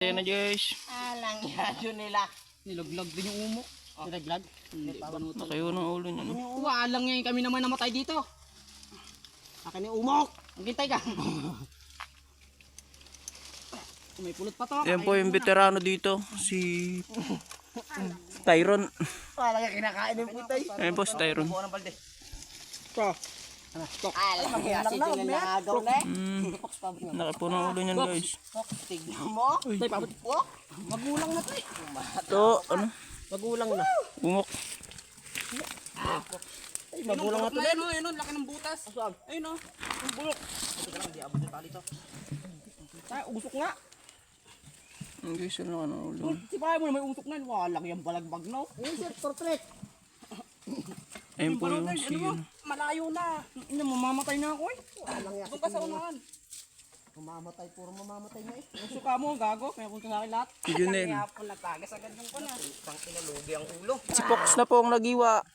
Bantay na guys. Alang yan nila. Nilaglag din yung umok. Nilaglag? Hindi, banutan. Nakayo ng ulo niya. No? Alang yan, kami naman namatay dito. Akin yung umok. Maghintay ka. May pulot pa to. Yan po yung veterano dito. Si Tyron. Wala ka kinakain yung putay. Ayun po si Tyron. Buwan ng balde. Ito. Alam mo yan. Sige na agaw na eh. Nakapo ng ulo niyan guys. Tignan mo. Tay, pabot. Magulang na to eh. Ito, ano? Magulang na. Umok. Ay, magulang na to din. Ayun o, laki ng butas. Ayun o, yung bulok. Hindi abot yung tali to. Ay, usok nga. Ang guys, ano ka ng ulo. Si Paya mo na may usok na. Walang yung balagbag na. Yung set portrait. Ayun po yung si... Malayo na. Hindi, mamamatay na ako eh. Walang yan. Doon ka sa unahan. Mamamatay, puro mamamatay na eh. Yung suka mo, gago. May punta sa akin lahat. Si Junel. Kaya po natagas agad yung ko na. Pang inalugi ang ulo. Si Fox na po ang nagiwa.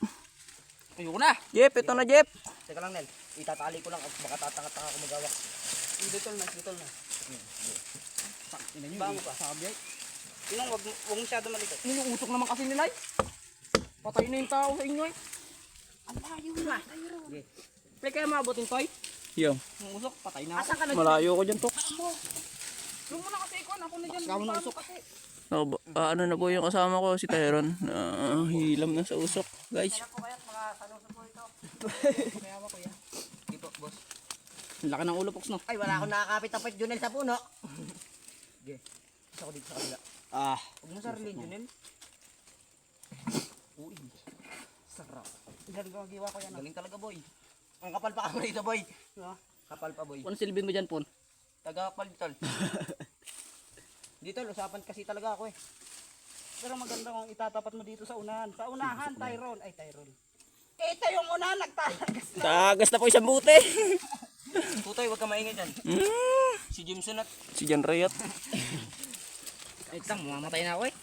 Ayoko na. Jep, ito na Jep. Teka lang, Nel. Itatali ko lang at baka tatanga-tanga ako magawak. Dito na. Bango pa. Sabi ay. Tinong, wag masyado malikot. Yun yung usok naman kasi nila eh. Patay na yung tao sa inyo eh. Ang layo na. Okay. Pre, kaya maabotin to eh. Yo, Yung usok, patay na ako. Asan ka na? malayo ko dyan Fox. Doon mo na kasi ikon. Ako na dyan. Kasama ng Paano usok. kasi? Ano na po yung kasama ko, si Tyron. Hilam na sa usok. Guys, Kaya po kaya't mga saluso po ito. Kaya ba kuya? Di po, boss. Ang laki ng ulo, Fox no? Ay, wala akong nakakapit ang Junel sa puno. Okay. Isa ko dito sa kabila. Huwag mo sarilin, Junel. Uy. Sarap. Gagawa ko yan. Galing talaga, boy. Ang kapal pa kamo dito, boy. Kapal pa, boy. Ano silbin mo dyan, Pon? Taga-kapal dito. Dito, usapan kasi talaga ako eh. Pero maganda kung itatapat mo dito sa unahan. Sa unahan, Tyron. Ay, Tyron. Kita yung unahan, nagtalagas. tagas na po isang buti. Tutoy, huwag ka maingay dyan. Si Jimson at... Si Jan Rayat. Ay, tang, mamamatay na ako eh.